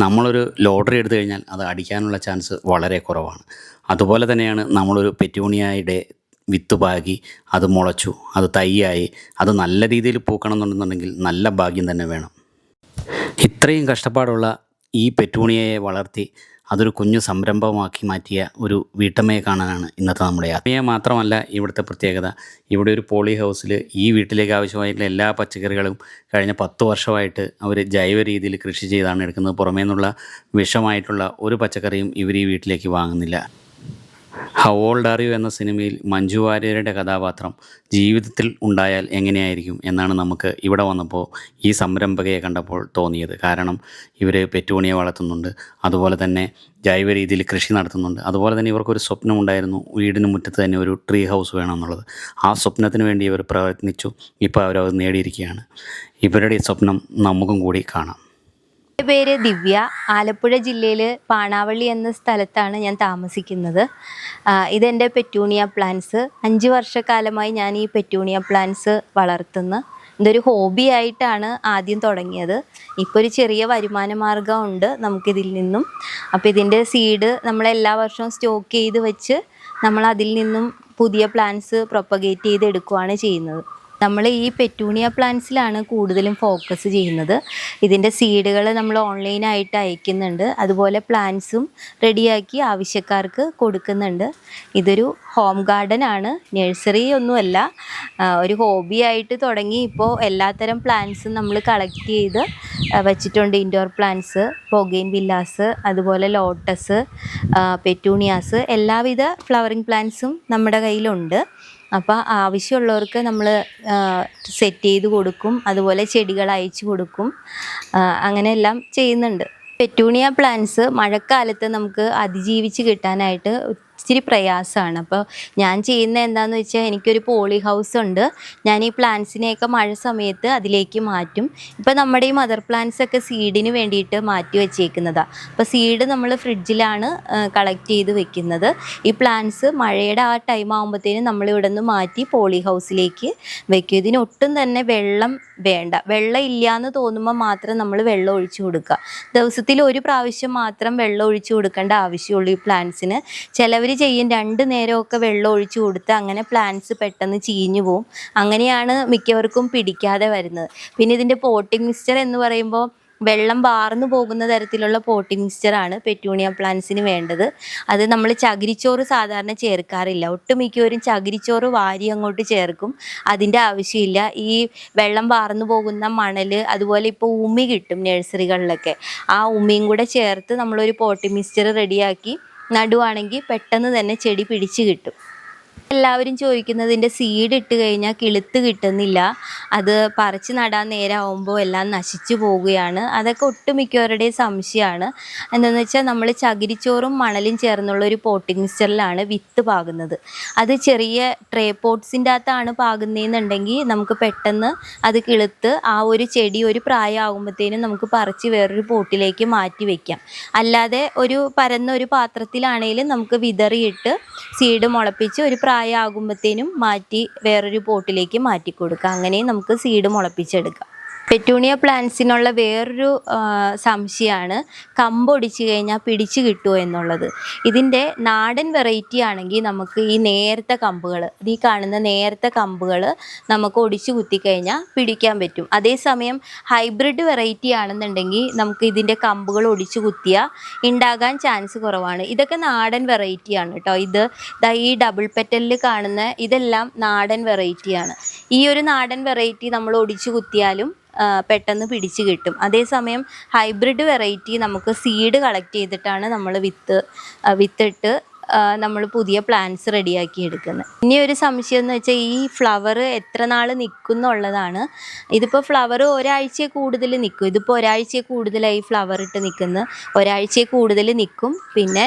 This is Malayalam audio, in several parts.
നമ്മളൊരു ലോട്ടറി എടുത്തു കഴിഞ്ഞാൽ അത് അടിക്കാനുള്ള ചാൻസ് വളരെ കുറവാണ്. അതുപോലെ തന്നെയാണ് നമ്മളൊരു പെറ്റൂണിയയുടെ വിത്ത് പാകി അത് മുളച്ചു, അത് തൈയായി, അത് നല്ല രീതിയിൽ പൂക്കണം എന്നുണ്ടെന്നുണ്ടെങ്കിൽ നല്ല ഭാഗ്യം തന്നെ വേണം. ഇത്രയും കഷ്ടപ്പാടുള്ള ഈ പെറ്റൂണിയയെ വളർത്തി അതൊരു കുഞ്ഞു സംരംഭമാക്കി മാറ്റിയ ഒരു വീട്ടമ്മയെ കാണാനാണ് ഇന്നത്തെ നമ്മുടെ യാത്ര. പെറ്റൂണിയ മാത്രമല്ല ഇവിടുത്തെ പ്രത്യേകത. ഇവിടെ ഒരു പോളി ഹൗസിൽ ഈ വീട്ടിലേക്ക് ആവശ്യമായിട്ടുള്ള എല്ലാ പച്ചക്കറികളും കഴിഞ്ഞ 10 വർഷമായിട്ട് അവർ ജൈവ രീതിയിൽ കൃഷി ചെയ്താണ് എടുക്കുന്നത്. പുറമേ നിന്നുള്ള വിഷമായിട്ടുള്ള ഒരു പച്ചക്കറിയും ഇവർ ഈ വീട്ടിലേക്ക് വാങ്ങുന്നില്ല. ഹൗ ഓൾഡ് ആർ യു എന്ന സിനിമയിൽ മഞ്ജു വാര്യരുടെ കഥാപാത്രം ജീവിതത്തിൽ ഉണ്ടായാൽ എങ്ങനെയായിരിക്കും എന്നാണ് നമുക്ക് ഇവിടെ വന്നപ്പോൾ ഈ സംരംഭകയെ കണ്ടപ്പോൾ തോന്നിയത്. കാരണം ഇവർ പെറ്റൂണിയെ വളർത്തുന്നുണ്ട്, അതുപോലെ തന്നെ ജൈവ രീതിയിൽ കൃഷി നടത്തുന്നുണ്ട്. അതുപോലെ തന്നെ ഇവർക്കൊരു സ്വപ്നമുണ്ടായിരുന്നു, വീടിന് മുറ്റത്ത് തന്നെ ഒരു ട്രീ ഹൗസ് വേണമെന്നുള്ളത്. ആ സ്വപ്നത്തിന് വേണ്ടി ഇവർ പ്രയത്നിച്ചു. ഇപ്പോൾ അവരത് നേടിയിരിക്കുകയാണ്. ഇവരുടെ ഈ സ്വപ്നം നമുക്കും കൂടി കാണാം. എൻ്റെ പേര് ദിവ്യ. ആലപ്പുഴ ജില്ലയിൽ പാണാവള്ളി എന്ന സ്ഥലത്താണ് ഞാൻ താമസിക്കുന്നത്. ഇതെൻ്റെ പെറ്റൂണിയ പ്ലാന്റ്സ്. 5 വർഷക്കാലമായി ഞാൻ ഈ പെറ്റൂണിയ പ്ലാന്റ്സ് വളർത്തുന്നു. ഇതൊരു ഹോബി ആയിട്ടാണ് ആദ്യം തുടങ്ങിയത്. ഇപ്പോൾ ഒരു ചെറിയ വരുമാന മാർഗ്ഗം ഉണ്ട് നമുക്കിതിൽ നിന്നും. അപ്പോൾ ഇതിൻ്റെ സീഡ് നമ്മൾ എല്ലാ വർഷവും സ്റ്റോക്ക് ചെയ്ത് വെച്ച് നമ്മൾ അതിൽ നിന്നും പുതിയ പ്ലാന്റ്സ് പ്രൊപ്പഗേറ്റ് ചെയ്ത് എടുക്കുകയാണ് ചെയ്യുന്നത്. നമ്മൾ ഈ പെറ്റൂണിയ പ്ലാന്റ്സിലാണ് കൂടുതലും ഫോക്കസ് ചെയ്യുന്നത്. ഇതിൻ്റെ സീഡുകൾ നമ്മൾ ഓൺലൈനായിട്ട് അയക്കുന്നുണ്ട്. അതുപോലെ പ്ലാന്റ്സും റെഡിയാക്കി ആവശ്യക്കാർക്ക് കൊടുക്കുന്നുണ്ട്. ഇതൊരു ഹോം ഗാർഡൻ ആണ്, നഴ്സറി ഒന്നുമല്ല. ഒരു ഹോബി ആയിട്ട് തുടങ്ങി ഇപ്പോൾ എല്ലാത്തരം പ്ലാന്റ്സും നമ്മൾ കളക്ട് ചെയ്ത് വച്ചിട്ടുണ്ട്. ഇൻഡോർ പ്ലാന്റ്സ്, ബൊഗെയിൻ വില്ലാസ്, അതുപോലെ ലോട്ടസ്, പെറ്റൂണിയാസ്, എല്ലാവിധ ഫ്ലവറിങ് പ്ലാന്റ്സും നമ്മുടെ കയ്യിലുണ്ട്. അപ്പോൾ ആവശ്യമുള്ളവർക്ക് നമ്മൾ സെറ്റ് ചെയ്ത് കൊടുക്കും. അതുപോലെ ചെടികൾ അയച്ചു കൊടുക്കും. അങ്ങനെയെല്ലാം ചെയ്യുന്നുണ്ട്. പെറ്റൂണിയ പ്ലാന്റ്സ് മഴക്കാലത്ത് നമുക്ക് അതിജീവിച്ച് കിട്ടാനായിട്ട് ഇച്ചിരി പ്രയാസമാണ്. അപ്പോൾ ഞാൻ ചെയ്യുന്നത് എന്താണെന്ന് വെച്ചാൽ, എനിക്കൊരു പോളി ഹൗസ് ഉണ്ട്. ഞാൻ ഈ പ്ലാന്റ്സിനെയൊക്കെ മഴ സമയത്ത് അതിലേക്ക് മാറ്റും. ഇപ്പോൾ നമ്മുടെ ഈ മദർ പ്ലാന്റ്സ് ഒക്കെ സീഡിന് വേണ്ടിയിട്ട് മാറ്റി വെച്ചേക്കുന്നതാണ്. അപ്പോൾ സീഡ് നമ്മൾ ഫ്രിഡ്ജിലാണ് കളക്ട് ചെയ്ത് വെക്കുന്നത്. ഈ പ്ലാന്റ്സ് മഴയുടെ ആ ടൈം ആകുമ്പോഴത്തേനും നമ്മളിവിടെ നിന്ന് മാറ്റി പോളി ഹൗസിലേക്ക് വെക്കും. ഇതിനൊട്ടും തന്നെ വെള്ളം വേണ്ട. വെള്ളം ഇല്ലയെന്ന് തോന്നുമ്പോൾ മാത്രം നമ്മൾ വെള്ളം ഒഴിച്ചു കൊടുക്കുക. ദിവസത്തിൽ ഒരു പ്രാവശ്യം മാത്രം വെള്ളം ഒഴിച്ചു കൊടുക്കേണ്ട ആവശ്യമുള്ളൂ ഈ പ്ലാന്റ്സിന്. ചിലവർ ചെയ്യും 2 നേരമൊക്കെ വെള്ളം ഒഴിച്ചു കൊടുത്ത് അങ്ങനെ പ്ലാന്റ്സ് പെട്ടെന്ന് ചീഞ്ഞു പോവും. അങ്ങനെയാണ് മിക്കവർക്കും പിടിക്കാതെ വരുന്നത്. പിന്നെ ഇതിൻ്റെ പോട്ടിംഗ് മിക്സ്ചർ എന്ന് പറയുമ്പോൾ വെള്ളം വാർന്നു പോകുന്ന തരത്തിലുള്ള പോട്ടിംഗ് മിക്സ്ചറാണ് പെറ്റൂണിയ പ്ലാന്റ്സിന് വേണ്ടത്. അത് നമ്മൾ ചകിരിച്ചോറ് സാധാരണ ചേർക്കാറില്ല. ഒട്ടുമിക്കവരും ചകിരിച്ചോറ് വാരി അങ്ങോട്ട് ചേർക്കും. അതിൻ്റെ ആവശ്യമില്ല. ഈ വെള്ളം വാർന്നു പോകുന്ന മണൽ, അതുപോലെ ഇപ്പോൾ ഉമി കിട്ടും നഴ്സറികളിലൊക്കെ. ആ ഉമിയും കൂടെ ചേർത്ത് നമ്മളൊരു പോട്ടിംഗ് മിക്സ്ചർ റെഡിയാക്കി നടുവാണെങ്കിൽ പെട്ടെന്ന് തന്നെ ചെടി പിടിച്ച് കിട്ടും. എല്ലാവരും ചോദിക്കുന്നതിൻ്റെ സീഡ് ഇട്ട് കഴിഞ്ഞാൽ കിളുത്ത് കിട്ടുന്നില്ല, അത് പറിച്ച് നടാൻ നേരമാകുമ്പോൾ എല്ലാം നശിച്ചു പോവുകയാണ്. അതൊക്കെ ഒട്ടുമിക്കവരുടെയും സംശയമാണ്. എന്താണെന്ന് വെച്ചാൽ നമ്മൾ ചകിരിച്ചോറും മണലും ചേർന്നുള്ള ഒരു പോട്ടിംഗ് മിക്സ്ചറിലാണ് വിത്ത് പാകുന്നത്. അത് ചെറിയ ട്രേ പോട്ട്സിൻ്റെ അകത്താണ് പാകുന്നതെന്നുണ്ടെങ്കിൽ നമുക്ക് പെട്ടെന്ന് അത് കിളുത്ത് ആ ഒരു ചെടി ഒരു പ്രായമാകുമ്പോഴത്തേനും നമുക്ക് പറിച്ച് വേറൊരു പോട്ടിലേക്ക് മാറ്റി വയ്ക്കാം. അല്ലാതെ ഒരു പരന്ന ഒരു പാത്രത്തിലാണെങ്കിലും നമുക്ക് വിതറിയിട്ട് സീഡ് മുളപ്പിച്ച് ഒരു പ്രായമാകുമ്പോഴത്തേനും മാറ്റി വേറൊരു പോട്ടിലേക്ക് മാറ്റി കൊടുക്കുക. അങ്ങനെയും നമുക്ക് സീഡ് മുളപ്പിച്ചെടുക്കാം. പെറ്റൂണിയ പ്ലാന്റ്സിനുള്ള വേറൊരു സംശയമാണ് കമ്പൊടിച്ച് കഴിഞ്ഞാൽ പിടിച്ച് കിട്ടുമോ എന്നുള്ളത്. ഇതിൻ്റെ നാടൻ വെറൈറ്റി ആണെങ്കിൽ നമുക്ക് ഈ നേർത്ത കമ്പുകൾ, ഈ കാണുന്ന നേർത്ത കമ്പുകൾ നമുക്ക് ഒടിച്ച് കുത്തിക്കഴിഞ്ഞാൽ പിടിക്കാൻ പറ്റും. അതേസമയം ഹൈബ്രിഡ് വെറൈറ്റി ആണെന്നുണ്ടെങ്കിൽ നമുക്ക് ഇതിൻ്റെ കമ്പുകൾ ഒടിച്ച് കുത്തിയാൽ ഉണ്ടാകാൻ ചാൻസ് കുറവാണ്. ഇതൊക്കെ നാടൻ വെറൈറ്റിയാണ് കേട്ടോ. ഈ ഡബിൾ പെറ്റലിൽ കാണുന്ന ഇതെല്ലാം നാടൻ വെറൈറ്റിയാണ്. ഈ ഒരു നാടൻ വെറൈറ്റി നമ്മൾ ഒടിച്ച് കുത്തിയാലും പെട്ടെന്ന് പിടിച്ച് കിട്ടും. അതേസമയം ഹൈബ്രിഡ് വെറൈറ്റി നമുക്ക് സീഡ് കളക്ട് ചെയ്തിട്ടാണ് നമ്മൾ വിത്തിട്ട് നമ്മൾ പുതിയ പ്ലാന്റ്സ് റെഡിയാക്കി എടുക്കുന്നത്. ഇനി ഒരു സംശയം എന്ന് വെച്ചാൽ ഈ ഫ്ലവർ എത്ര നാൾ നിൽക്കും എന്നുള്ളതാണ്. ഇതിപ്പോൾ ഫ്ലവർ ഒരാഴ്ചയെ കൂടുതൽ നിൽക്കും. ഇതിപ്പോൾ ഒരാഴ്ചയെ കൂടുതലായി ഫ്ലവർ ഇട്ട് നിൽക്കുന്നത്. ഒരാഴ്ചയെ കൂടുതൽ നിൽക്കും. പിന്നെ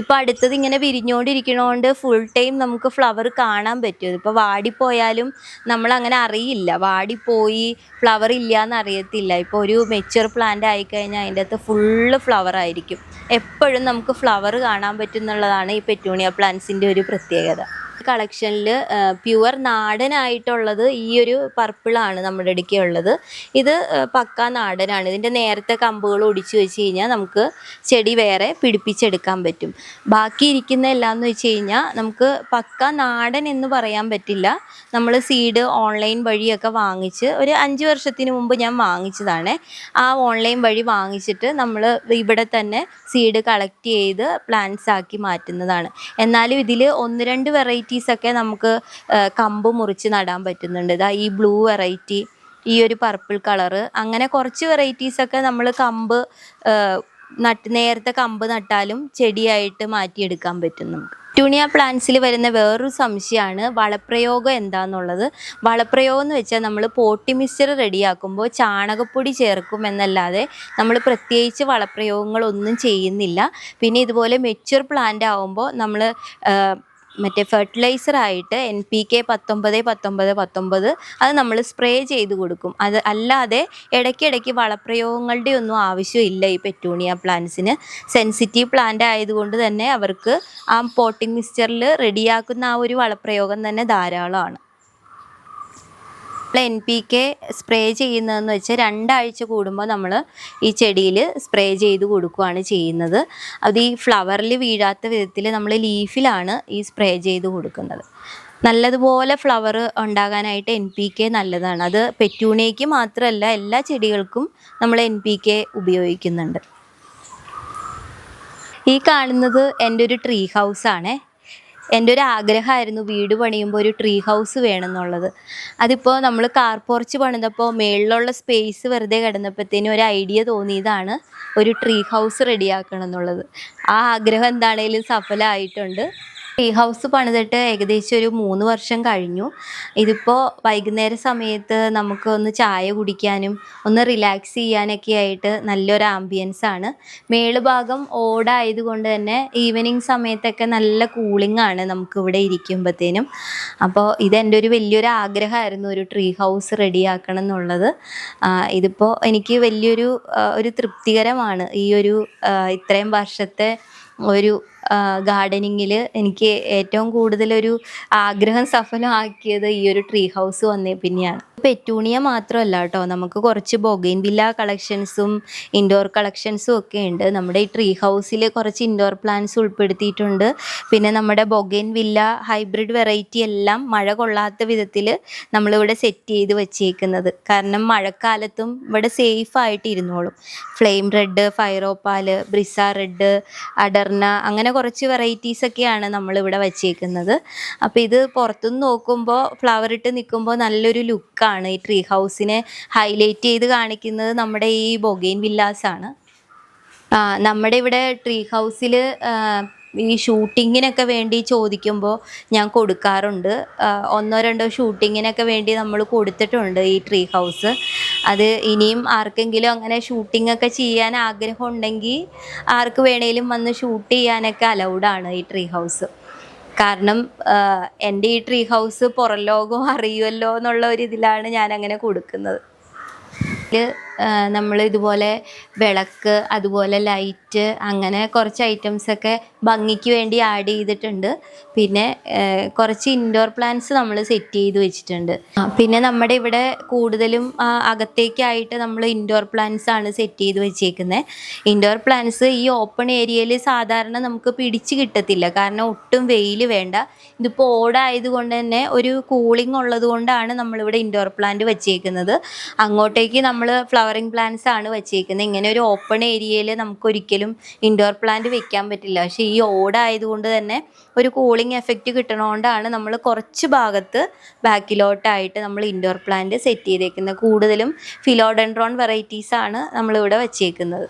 ഇപ്പോൾ അടുത്തത് ഇങ്ങനെ വിരിഞ്ഞുകൊണ്ടിരിക്കണോണ്ട് ഫുൾ ടൈം നമുക്ക് ഫ്ലവർ കാണാൻ പറ്റും. ഇതിപ്പോൾ വാടിപ്പോയാലും നമ്മളങ്ങനെ അറിയില്ല. വാടിപ്പോയി ഫ്ലവർ ഇല്ല എന്നറിയത്തില്ല. ഇപ്പോൾ ഒരു മെച്യൂർ പ്ലാന്റ് ആയിക്കഴിഞ്ഞാൽ അതിൻ്റെ അകത്ത് ഫുള്ള് ഫ്ലവർ ആയിരിക്കും. എപ്പോഴും നമുക്ക് ഫ്ലവർ കാണാൻ പറ്റും എന്നുള്ളതാണ് ഈ പെറ്റൂണിയ പ്ലാന്റ്സിൻ്റെ ഒരു പ്രത്യേകത. കളക്ഷനിൽ പ്യുവർ നാടനായിട്ടുള്ളത് ഈ ഒരു പർപ്പിളാണ് നമ്മുടെ ഇടയ്ക്ക് ഉള്ളത്. ഇത് പക്ക നാടനാണ്. ഇതിൻ്റെ നേരത്തെ കമ്പുകൾ ഒടിച്ചു വെച്ച് കഴിഞ്ഞാൽ നമുക്ക് ചെടി വേറെ പിടിപ്പിച്ചെടുക്കാൻ പറ്റും. ബാക്കി ഇരിക്കുന്ന എല്ലാം എന്ന് വെച്ച് കഴിഞ്ഞാൽ നമുക്ക് പക്ക നാടൻ എന്ന് പറയാൻ പറ്റില്ല. നമ്മൾ സീഡ് ഓൺലൈൻ വഴിയൊക്കെ വാങ്ങിച്ച് ഒരു 5 വർഷത്തിന് മുമ്പ് ഞാൻ വാങ്ങിച്ചതാണ്. ആ ഓൺലൈൻ വഴി വാങ്ങിച്ചിട്ട് നമ്മൾ ഇവിടെ തന്നെ സീഡ് കളക്ട് ചെയ്ത് പ്ലാന്റ്സ് ആക്കി മാറ്റുന്നതാണ്. എന്നാലും ഇതിൽ 1-2 വെറൈറ്റീസൊക്കെ നമുക്ക് കമ്പ് മുറിച്ച് നടാൻ പറ്റുന്നുണ്ട്. ഇതാ ഈ ബ്ലൂ വെറൈറ്റി, ഈ ഒരു പർപ്പിൾ കളറ്, അങ്ങനെ കുറച്ച് വെറൈറ്റീസൊക്കെ നമ്മൾ കമ്പ് നേരത്തെ കമ്പ് നട്ടാലും ചെടിയായിട്ട് മാറ്റിയെടുക്കാൻ പറ്റും നമുക്ക്. പെറ്റൂണിയ പ്ലാന്റ്സിൽ വരുന്ന വേറൊരു സംശയമാണ് വളപ്രയോഗം എന്താണെന്നുള്ളത്. വളപ്രയോഗം എന്ന് വെച്ചാൽ നമ്മൾ പോട്ടി മിക്സ്ചർ റെഡിയാക്കുമ്പോൾ ചാണകപ്പൊടി ചേർക്കും എന്നല്ലാതെ നമ്മൾ പ്രത്യേകിച്ച് വളപ്രയോഗങ്ങളൊന്നും ചെയ്യുന്നില്ല. പിന്നെ ഇതുപോലെ മെച്യൂർ പ്ലാന്റ് ആകുമ്പോൾ നമ്മൾ മറ്റേ ഫെർട്ടിലൈസറായിട്ട് NPK 19-19-19 അത് നമ്മൾ സ്പ്രേ ചെയ്ത് കൊടുക്കും. അത് അല്ലാതെ ഇടയ്ക്കിടയ്ക്ക് വളപ്രയോഗങ്ങളുടെ ഒന്നും ആവശ്യമില്ല. ഈ പെറ്റൂണിയ പ്ലാന്റ്സിന് സെൻസിറ്റീവ് പ്ലാന്റ് ആയതുകൊണ്ട് തന്നെ അവർക്ക് ആ പോട്ടിംഗ് മിക്സ്ചറിൽ റെഡിയാക്കുന്ന ആ ഒരു വളപ്രയോഗം തന്നെ ധാരാളമാണ്. NPK സ്പ്രേ ചെയ്യുന്നതെന്ന് വെച്ചാൽ 2 ആഴ്ച കൂടുമ്പോൾ നമ്മൾ ഈ ചെടിയിൽ സ്പ്രേ ചെയ്ത് കൊടുക്കുകയാണ് ചെയ്യുന്നത്. അത് ഈ ഫ്ലവറിൽ വീഴാത്ത വിധത്തിൽ നമ്മൾ ലീഫിലാണ് ഈ സ്പ്രേ ചെയ്ത് കൊടുക്കുന്നത്. നല്ലതുപോലെ ഫ്ലവർ ഉണ്ടാകാനായിട്ട് NPK നല്ലതാണ്. അത് പെറ്റൂണിയയ്ക്ക് മാത്രമല്ല എല്ലാ ചെടികൾക്കും നമ്മൾ NPK ഉപയോഗിക്കുന്നുണ്ട്. ഈ കാണുന്നത് എൻ്റെ ഒരു ട്രീ ഹൗസാണ്. എൻ്റെ ഒരു ആഗ്രഹമായിരുന്നു വീട് പണിയുമ്പോൾ ഒരു ട്രീ ഹൗസ് വേണമെന്നുള്ളത്. അതിപ്പോൾ നമ്മൾ കാർ പോർച്ച് പണിതപ്പോൾ മേളിലുള്ള സ്പേസ് വെറുതെ കിടന്നപ്പോഴത്തേനും ഒരു ഐഡിയ തോന്നിയതാണ് ഒരു ട്രീ ഹൗസ് റെഡിയാക്കണം എന്നുള്ളത്. ആ ആഗ്രഹം എന്താണേലും സഫലമായിട്ടുണ്ട്. ട്രീ ഹൗസ് പണിതിട്ട് ഏകദേശം ഒരു 3 വർഷം കഴിഞ്ഞു. ഇതിപ്പോൾ വൈകുന്നേര സമയത്ത് നമുക്ക് ഒന്ന് ചായ കുടിക്കാനും ഒന്ന് റിലാക്സ് ചെയ്യാനൊക്കെ ആയിട്ട് നല്ലൊരു ആംബിയൻസാണ്. മേളുഭാഗം ഓടായതുകൊണ്ട് തന്നെ ഈവനിങ് സമയത്തൊക്കെ നല്ല കൂളിംഗ് ആണ് നമുക്കിവിടെ ഇരിക്കുമ്പോഴത്തേനും. അപ്പോൾ ഇതെൻ്റെ ഒരു വലിയൊരു ആഗ്രഹമായിരുന്നു ഒരു ട്രീ ഹൗസ് റെഡിയാക്കണം എന്നുള്ളത്. ഇതിപ്പോൾ എനിക്ക് വലിയൊരു തൃപ്തികരമാണ്. ഈ ഒരു ഇത്രയും വർഷത്തെ ഒരു ഗാർഡനിങ്ങിൽ എനിക്ക് ഏറ്റവും കൂടുതലൊരു ആഗ്രഹം സഫലമാക്കിയത് ഈ ഒരു ട്രീ ഹൗസ് വന്നേ പിന്നെയാണ്. പെറ്റൂണിയ മാത്രമല്ല കേട്ടോ, നമുക്ക് കുറച്ച് ബൊഗെയിൻവില്ല കളക്ഷൻസും ഇൻഡോർ കളക്ഷൻസും ഒക്കെ ഉണ്ട്. നമ്മുടെ ഈ ട്രീ ഹൗസിൽ കുറച്ച് ഇൻഡോർ പ്ലാന്റ്സ് ഉൾപ്പെടുത്തിയിട്ടുണ്ട്. പിന്നെ നമ്മുടെ ബൊഗെയിൻവില്ല ഹൈബ്രിഡ് വെറൈറ്റി എല്ലാം മഴ കൊള്ളാത്ത വിധത്തിൽ നമ്മളിവിടെ സെറ്റ് ചെയ്ത് വെച്ചേക്കുന്നത്. കാരണം മഴക്കാലത്തും ഇവിടെ സേഫായിട്ട് ഇരുന്നോളും. ഫ്ലെയിം റെഡ്, ഫൈറോപ്പാൽ, ബ്രിസ റെഡ്, അഡർന, അങ്ങനെ കുറച്ച് വെറൈറ്റീസൊക്കെയാണ് നമ്മളിവിടെ വച്ചേക്കുന്നത്. അപ്പോൾ ഇത് പുറത്തുനിന്ന് നോക്കുമ്പോൾ ഫ്ലവർ ഇട്ട് നിൽക്കുമ്പോൾ നല്ലൊരു ലുക്കാണ്. ഈ ട്രീ ഹൗസിനെ ഹൈലൈറ്റ് ചെയ്ത് കാണിക്കുന്നത് നമ്മുടെ ഈ ബൊഗെയിൻവില്ലാസാണ്. നമ്മുടെ ഇവിടെ ട്രീ ഹൗസിൽ ഈ ഷൂട്ടിങ്ങിനൊക്കെ വേണ്ടി ചോദിക്കുമ്പോൾ ഞാൻ കൊടുക്കാറുണ്ട്. 1-2 ഷൂട്ടിങ്ങിനൊക്കെ വേണ്ടി നമ്മൾ കൊടുത്തിട്ടുണ്ട് ഈ ട്രീ ഹൗസ്. അത് ഇനിയും ആർക്കെങ്കിലും അങ്ങനെ ഷൂട്ടിങ്ങൊക്കെ ചെയ്യാൻ ആഗ്രഹം ഉണ്ടെങ്കിൽ ആർക്ക് വേണേലും വന്ന് ഷൂട്ട് ചെയ്യാനൊക്കെ അലൗഡാണ് ഈ ട്രീ ഹൗസ്. കാരണം എൻ്റെ ഈ ട്രീ ഹൗസ് പുറം ലോകം അറിയുമല്ലോ എന്നുള്ള ഒരു ഇതിലാണ് ഞാനങ്ങനെ കൊടുക്കുന്നത്. നമ്മൾ ഇതുപോലെ വിളക്ക്, അതുപോലെ ലൈറ്റ്, അങ്ങനെ കുറച്ച് ഐറ്റംസൊക്കെ ഭംഗിക്ക് വേണ്ടി ആഡ് ചെയ്തിട്ടുണ്ട്. പിന്നെ കുറച്ച് ഇൻഡോർ പ്ലാന്റ്സ് നമ്മൾ സെറ്റ് ചെയ്ത് വെച്ചിട്ടുണ്ട്. പിന്നെ നമ്മുടെ ഇവിടെ കൂടുതലും അകത്തേക്കായിട്ട് നമ്മൾ ഇൻഡോർ പ്ലാന്റ്സ് ആണ് സെറ്റ് ചെയ്ത് വെച്ചേക്കുന്നത്. ഇൻഡോർ പ്ലാന്റ്സ് ഈ ഓപ്പൺ ഏരിയയിൽ സാധാരണ നമുക്ക് പിടിച്ച് കിട്ടത്തില്ല, കാരണം ഒട്ടും വെയിൽ വേണ്ട. ഇതിപ്പോൾ ഓടായതുകൊണ്ട് തന്നെ ഒരു കൂളിംഗ് ഉള്ളത് കൊണ്ടാണ് നമ്മളിവിടെ ഇൻഡോർ പ്ലാന്റ് വെച്ചേക്കുന്നത്. അങ്ങോട്ടേക്ക് നമ്മൾ ഫ്ലവറിങ് പ്ലാന്റ്സ് ആണ് വെച്ചേക്കുന്നത്. ഇങ്ങനെ ഒരു ഓപ്പൺ ഏരിയയിൽ നമുക്കൊരിക്കലും ഇൻഡോർ പ്ലാന്റ് വെക്കാൻ പറ്റില്ല. പക്ഷേ ഈ ഓടായതുകൊണ്ട് തന്നെ ഒരു കൂളിംഗ് എഫക്റ്റ് കിട്ടണോണ്ടാണ് നമ്മൾ കുറച്ച് ഭാഗത്ത് ബാക്കിലോട്ടായിട്ട് നമ്മൾ ഇൻഡോർ പ്ലാന്റ് സെറ്റ് ചെയ്തേക്കുന്നത്. കൂടുതലും ഫിലോഡെൻഡ്രോൺ വെറൈറ്റീസാണ് നമ്മളിവിടെ വെച്ചേക്കുന്നത്.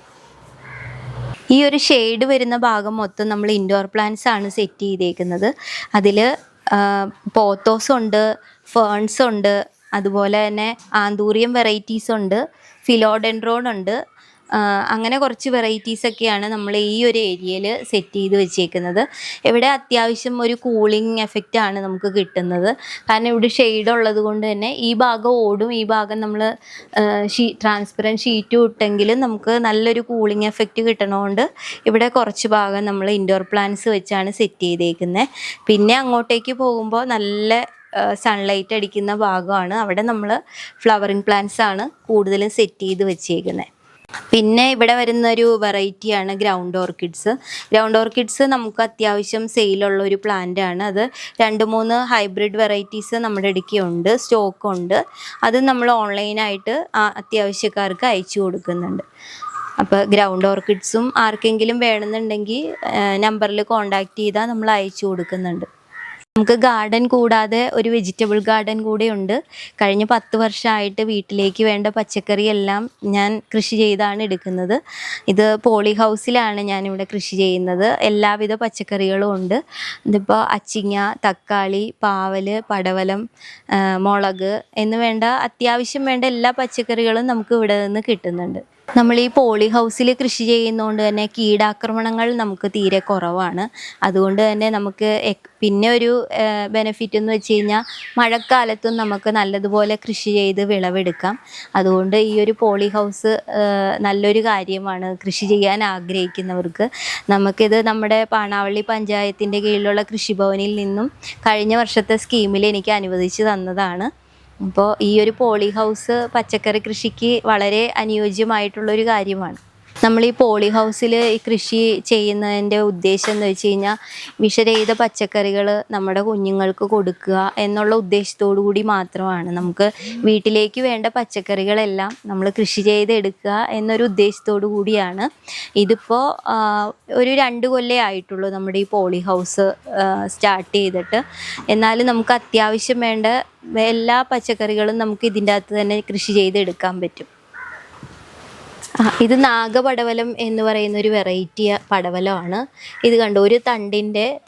ഈ ഒരു ഷെയ്ഡ് വരുന്ന ഭാഗം മൊത്തം നമ്മൾ ഇൻഡോർ പ്ലാന്റ്സ് ആണ് സെറ്റ് ചെയ്തേക്കുന്നത്. അതിൽ പോത്തോസ് ഉണ്ട്, ഫേൺസ് ഉണ്ട്, അതുപോലെ തന്നെ ആന്തൂറിയം വെറൈറ്റീസ് ഉണ്ട്, ഫിലോഡെൻഡ്രോൺ ഉണ്ട്, അങ്ങനെ കുറച്ച് വെറൈറ്റീസൊക്കെയാണ് നമ്മൾ ഈ ഒരു ഏരിയയിൽ സെറ്റ് ചെയ്ത് വെച്ചേക്കുന്നത്. ഇവിടെ അത്യാവശ്യം ഒരു കൂളിംഗ് എഫക്റ്റാണ് നമുക്ക് കിട്ടുന്നത്. കാരണം ഇവിടെ ഷെയ്ഡ് ഉള്ളത് കൊണ്ട് തന്നെ ഈ ഭാഗം ഓടും, ഈ ഭാഗം നമ്മൾ ട്രാൻസ്പെറൻറ്റ് ഷീറ്റും ഇട്ടെങ്കിലും നമുക്ക് നല്ലൊരു കൂളിംഗ് എഫക്റ്റ് കിട്ടണതുകൊണ്ട് ഇവിടെ കുറച്ച് ഭാഗം നമ്മൾ ഇൻഡോർ പ്ലാന്റ്സ് വെച്ചാണ് സെറ്റ് ചെയ്തേക്കുന്നത്. പിന്നെ അങ്ങോട്ടേക്ക് പോകുമ്പോൾ നല്ല സൺലൈറ്റ് അടിക്കുന്ന ഭാഗമാണ്. അവിടെ നമ്മൾ ഫ്ലവറിങ് പ്ലാന്റ്സ് ആണ് കൂടുതലും സെറ്റ് ചെയ്ത് വെച്ചേക്കുന്നത്. പിന്നെ ഇവിടെ വരുന്നൊരു വെറൈറ്റിയാണ് ഗ്രൗണ്ട് ഓർക്കിഡ്സ്. ഗ്രൗണ്ട് ഓർക്കിഡ്സ് നമുക്ക് അത്യാവശ്യം സെയിലുള്ള ഒരു പ്ലാന്റ് ആണ്. അത് 2-3 ഹൈബ്രിഡ് വെറൈറ്റീസ് നമ്മുടെ ഇടയ്ക്ക് ഉണ്ട്, സ്റ്റോക്കുണ്ട്. അത് നമ്മൾ ഓൺലൈനായിട്ട് അത്യാവശ്യക്കാർക്ക് അയച്ചു കൊടുക്കുന്നുണ്ട്. അപ്പോൾ ഗ്രൗണ്ട് ഓർക്കിഡ്സും ആർക്കെങ്കിലും വേണമെന്നുണ്ടെങ്കിൽ നമ്പറിൽ കോൺടാക്റ്റ് ചെയ്താൽ നമ്മൾ അയച്ചു കൊടുക്കുന്നുണ്ട്. നമുക്ക് ഗാർഡൻ കൂടാതെ ഒരു വെജിറ്റബിൾ ഗാർഡൻ കൂടെ ഉണ്ട്. കഴിഞ്ഞ 10 വർഷമായിട്ട് വീട്ടിലേക്ക് വേണ്ട പച്ചക്കറിയെല്ലാം ഞാൻ കൃഷി ചെയ്താണ് എടുക്കുന്നത്. ഇത് പോളി ഹൗസിലാണ് ഞാനിവിടെ കൃഷി ചെയ്യുന്നത്. എല്ലാവിധ പച്ചക്കറികളും ഉണ്ട്. ഇതിപ്പോൾ അച്ചിങ്ങ, തക്കാളി, പാവൽ, പടവലം, മുളക് എന്ന് വേണ്ട അത്യാവശ്യം വേണ്ട എല്ലാ പച്ചക്കറികളും നമുക്ക് ഇവിടെ നിന്ന് കിട്ടുന്നുണ്ട്. നമ്മൾ ഈ പോളി ഹൗസിൽ കൃഷി ചെയ്യുന്നതുകൊണ്ട് തന്നെ കീടാക്രമണങ്ങൾ നമുക്ക് തീരെ കുറവാണ്. അതുകൊണ്ട് തന്നെ നമുക്ക് പിന്നെ ഒരു ബെനിഫിറ്റ് എന്ന് വെച്ച് കഴിഞ്ഞാൽ മഴക്കാലത്തും നമുക്ക് നല്ലതുപോലെ കൃഷി ചെയ്ത് വിളവെടുക്കാം. അതുകൊണ്ട് ഈ ഒരു പോളി ഹൗസ് നല്ലൊരു കാര്യമാണ് കൃഷി ചെയ്യാൻ ആഗ്രഹിക്കുന്നവർക്ക്. നമുക്കിത് നമ്മുടെ പാണാവള്ളി പഞ്ചായത്തിൻ്റെ കീഴിലുള്ള കൃഷിഭവനിൽ നിന്നും കഴിഞ്ഞ വർഷത്തെ സ്കീമിൽ എനിക്ക് അനുവദിച്ച് തന്നതാണ്. അപ്പോൾ ഈ ഒരു പോളി ഹൗസ് പച്ചക്കറി കൃഷിക്ക് വളരെ അനുയോജ്യമായിട്ടുള്ളൊരു കാര്യമാണ്. നമ്മൾ ഈ പോളി ഹൗസിൽ ഈ കൃഷി ചെയ്യുന്നതിൻ്റെ ഉദ്ദേശം എന്ന് വെച്ച് കഴിഞ്ഞാൽ വിഷരഹിത പച്ചക്കറികൾ നമ്മുടെ കുഞ്ഞുങ്ങൾക്ക് കൊടുക്കുക എന്നുള്ള ഉദ്ദേശത്തോടു കൂടി മാത്രമാണ്. നമുക്ക് വീട്ടിലേക്ക് വേണ്ട പച്ചക്കറികളെല്ലാം നമ്മൾ കൃഷി ചെയ്തെടുക്കുക എന്നൊരു ഉദ്ദേശത്തോടു കൂടിയാണ്. ഇതിപ്പോൾ ഒരു 2 കൊല്ലമേ ആയിട്ടുള്ളൂ നമ്മുടെ ഈ പോളി ഹൗസ് സ്റ്റാർട്ട് ചെയ്തിട്ട്. എന്നാലും നമുക്ക് അത്യാവശ്യം വേണ്ട എല്ലാ പച്ചക്കറികളും നമുക്ക് ഇതിൻ്റെ അകത്ത് തന്നെ കൃഷി ചെയ്തെടുക്കാൻ പറ്റും. ഇത് നാഗപടവലം എന്ന് പറയുന്ന ഒരു വെറൈറ്റി പടവലമാണ്. ഇത് കണ്ടോ, ഒരു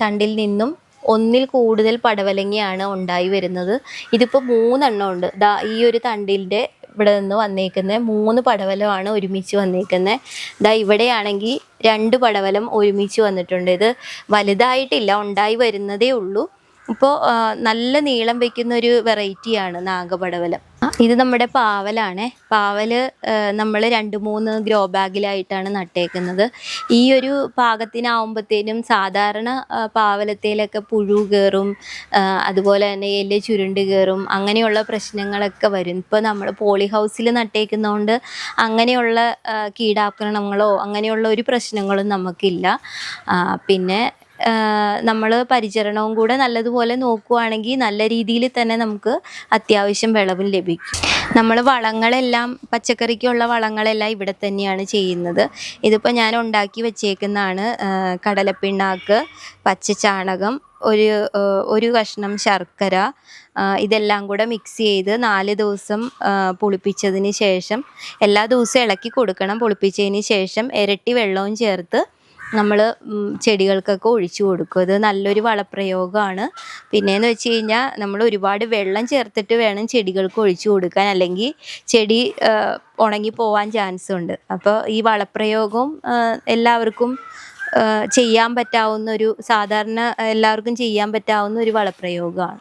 തണ്ടിൽ നിന്നും 1-ൽ കൂടുതൽ പടവലങ്ങയാണ് ഉണ്ടായി വരുന്നത്. ഇതിപ്പോൾ 3 എണ്ണം ഉണ്ട്. ഈ ഒരു തണ്ടിൻ്റെ ഇവിടെ നിന്ന് വന്നേക്കുന്നത് 3 പടവലമാണ് ഒരുമിച്ച് വന്നേക്കുന്നത്. ഇവിടെയാണെങ്കിൽ 2 പടവലം ഒരുമിച്ച് വന്നിട്ടുണ്ട്. ഇത് വലുതായിട്ടില്ല, ഉണ്ടായി വരുന്നതേ ഉള്ളൂ. ഇപ്പോൾ നല്ല നീളം വയ്ക്കുന്ന ഒരു വെറൈറ്റിയാണ് നാഗപടവലം. ഇത് നമ്മുടെ പാവലാണ്. പാവൽ നമ്മൾ 2-3 ഗ്രോ ബാഗിലായിട്ടാണ് നട്ടേക്കുന്നത്. ഈ ഒരു പാകത്തിനാവുമ്പോഴത്തേനും സാധാരണ പാവലത്തേലൊക്കെ പുഴു കയറും, അതുപോലെ തന്നെ എല്ല് ചുരുണ്ട് കയറും, അങ്ങനെയുള്ള പ്രശ്നങ്ങളൊക്കെ വരും. ഇപ്പോൾ നമ്മൾ പോളി ഹൗസിൽ നട്ടേക്കുന്നതുകൊണ്ട് അങ്ങനെയുള്ള കീടാക്രമണങ്ങളോ അങ്ങനെയുള്ള ഒരു പ്രശ്നങ്ങളും നമുക്കില്ല. പിന്നെ നമ്മൾ പരിചരണവും കൂടെ നല്ലതുപോലെ നോക്കുകയാണെങ്കിൽ നല്ല രീതിയിൽ തന്നെ നമുക്ക് അത്യാവശ്യം വിളവും ലഭിക്കും. നമ്മൾ വളങ്ങളെല്ലാം പച്ചക്കറിക്കുള്ള വളങ്ങളെല്ലാം ഇവിടെ തന്നെയാണ് ചെയ്യുന്നത്. ഇതിപ്പോൾ ഞാൻ ഉണ്ടാക്കി വെച്ചേക്കുന്നതാണ് കടലപ്പിണ്ണാക്ക്, പച്ചച്ചാണകം, ഒരു കഷ്ണം ശർക്കര, ഇതെല്ലാം കൂടെ മിക്സ് ചെയ്ത് 4 ദിവസം പുളിപ്പിച്ചതിന് ശേഷം എല്ലാ ദിവസവും ഇളക്കി കൊടുക്കണം. പുളിപ്പിച്ചതിന് ശേഷം ഇരട്ടി വെള്ളവും ചേർത്ത് നമ്മൾ ചെടികൾക്കൊക്കെ ഒഴിച്ചു കൊടുക്കും. അത് നല്ലൊരു വളപ്രയോഗമാണ്. പിന്നെയെന്ന് വെച്ച് കഴിഞ്ഞാൽ നമ്മൾ ഒരുപാട് വെള്ളം ചേർത്തിട്ട് വേണം ചെടികൾക്ക് ഒഴിച്ചു കൊടുക്കാൻ, അല്ലെങ്കിൽ ചെടി ഉണങ്ങിപ്പോവാൻ ചാൻസ് ഉണ്ട്. അപ്പോൾ ഈ വളപ്രയോഗം എല്ലാവർക്കും ചെയ്യാൻ പറ്റാവുന്ന സാധാരണ എല്ലാവർക്കും ചെയ്യാൻ പറ്റാവുന്ന ഒരു വളപ്രയോഗമാണ്.